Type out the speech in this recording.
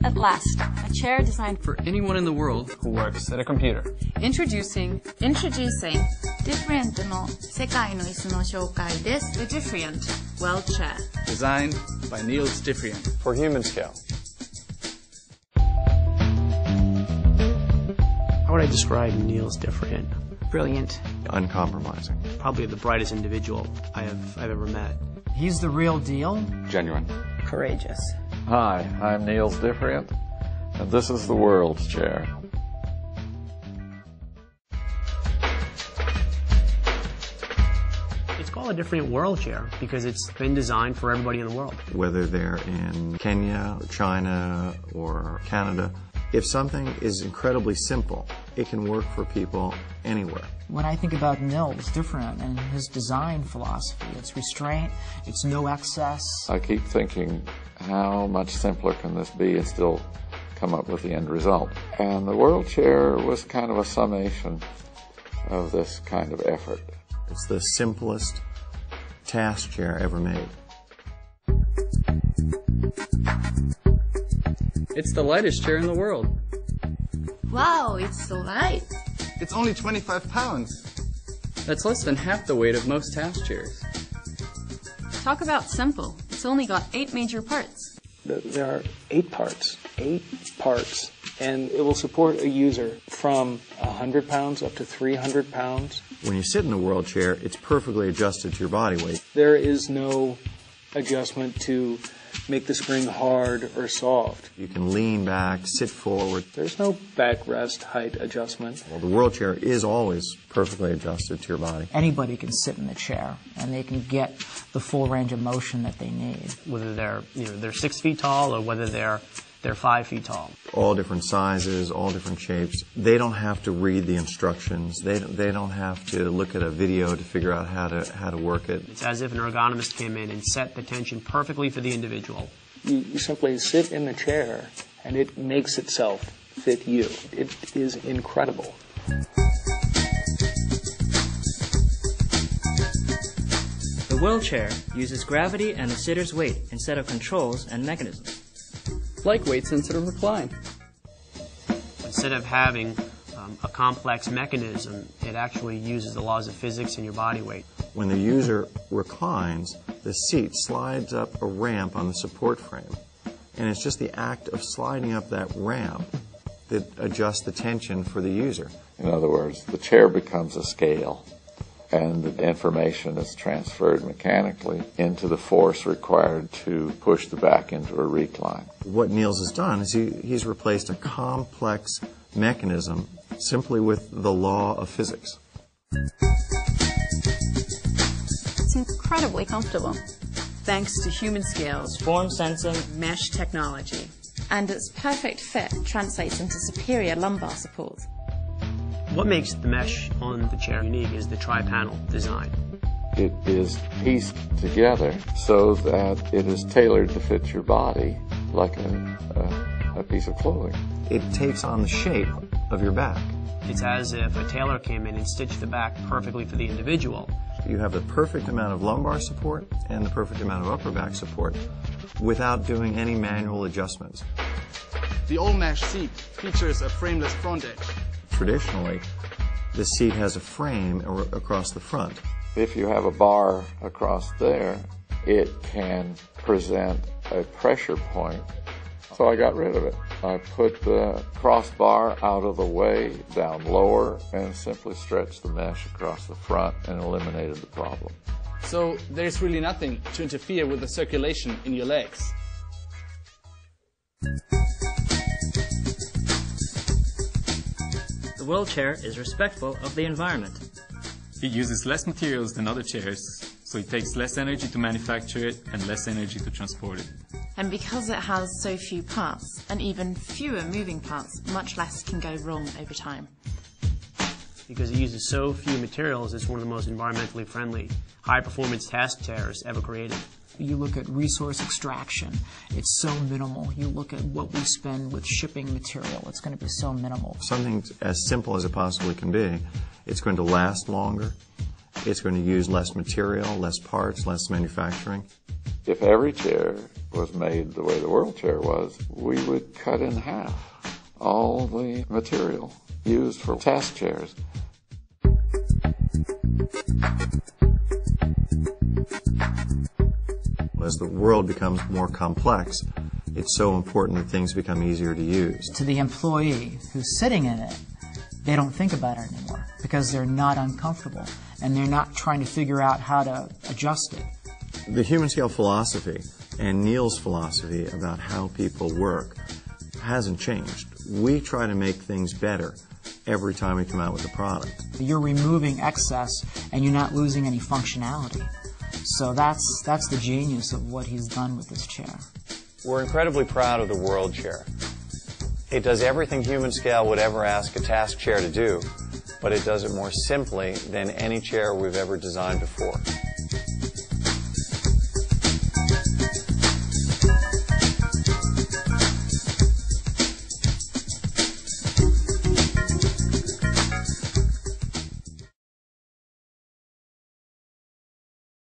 At last, a chair designed for anyone in the world who works at a computer. Introducing Diffrient の世界の椅子の紹介です。 the Diffrient World Chair. designed by Niels Diffrient. For human scale. How would I describe Niels Diffrient? Brilliant. Uncompromising. Probably the brightest individual I've ever met. He's the real deal. Genuine. Courageous. Hi, I'm Niels Diffrient, and this is the World's Chair. It's called a Diffrient World Chair because it's been designed for everybody in the world. Whether they're in Kenya, or China, or Canada, if something is incredibly simple, it can work for people anywhere. When I think about Niels Diffrient and his design philosophy, it's restraint, it's no excess. I keep thinking, how much simpler can this be and still come up with the end result? And the World Chair was kind of a summation of this kind of effort. It's the simplest task chair ever made. It's the lightest chair in the world. Wow, it's so light. It's only 25 pounds. That's less than half the weight of most task chairs. Talk about simple. It's only got 8 major parts. There are 8 parts, and it will support a user from 100 pounds up to 300 pounds. When you sit in the World Chair, it's perfectly adjusted to your body weight. There is no adjustment to make the spring hard or soft. You can lean back, sit forward. There's no backrest height adjustment. Well, the World Chair is always perfectly adjusted to your body. Anybody can sit in the chair and they can get the full range of motion that they need. Whether they're 6 feet tall or whether they're 5 feet tall. All different sizes, all different shapes. They don't have to read the instructions. They don't have to look at a video to figure out how to work it. It's as if an ergonomist came in and set the tension perfectly for the individual. You simply sit in the chair and it makes itself fit you. It is incredible. The World Chair uses gravity and the sitter's weight instead of controls and mechanisms. Like weights instead of recline. Instead of having a complex mechanism, it actually uses the laws of physics and your body weight. When the user reclines, the seat slides up a ramp on the support frame. And it's just the act of sliding up that ramp that adjusts the tension for the user. In other words, the chair becomes a scale, and the information is transferred mechanically into the force required to push the back into a recline. What Niels has done is he's replaced a complex mechanism simply with the law of physics. It's incredibly comfortable, thanks to human scales, Form sensing, mesh technology. And its perfect fit translates into superior lumbar support. What makes the mesh on the chair unique is the tri-panel design. It is pieced together so that it is tailored to fit your body like a piece of clothing. It takes on the shape of your back. It's as if a tailor came in and stitched the back perfectly for the individual. You have the perfect amount of lumbar support and the perfect amount of upper back support without doing any manual adjustments. The all-mesh seat features a frameless front edge. Traditionally, the seat has a frame across the front. If you have a bar across there, it can present a pressure point. So I got rid of it. I put the crossbar out of the way, down lower, and simply stretched the mesh across the front and eliminated the problem. So there's really nothing to interfere with the circulation in your legs. the World Chair is respectful of the environment. It uses less materials than other chairs, so it takes less energy to manufacture it and less energy to transport it. And because it has so few parts, and even fewer moving parts, much less can go wrong over time. Because it uses so few materials, it's one of the most environmentally friendly, high-performance task chairs ever created. You look at resource extraction, it's so minimal. You look at what we spend with shipping material, it's going to be so minimal. Something as simple as it possibly can be, it's going to last longer, it's going to use less material, less parts, less manufacturing. If every chair was made the way the World Chair was, we would cut in half all the material used for task chairs. As the world becomes more complex, it's so important that things become easier to use. To the employee who's sitting in it, they don't think about it anymore because they're not uncomfortable and they're not trying to figure out how to adjust it. The human scale philosophy and Neil's philosophy about how people work hasn't changed. We try to make things better every time we come out with a product. You're removing excess and you're not losing any functionality. So that's the genius of what he's done with this chair. We're incredibly proud of the World Chair. It does everything human scale would ever ask a task chair to do, but it does it more simply than any chair we've ever designed before.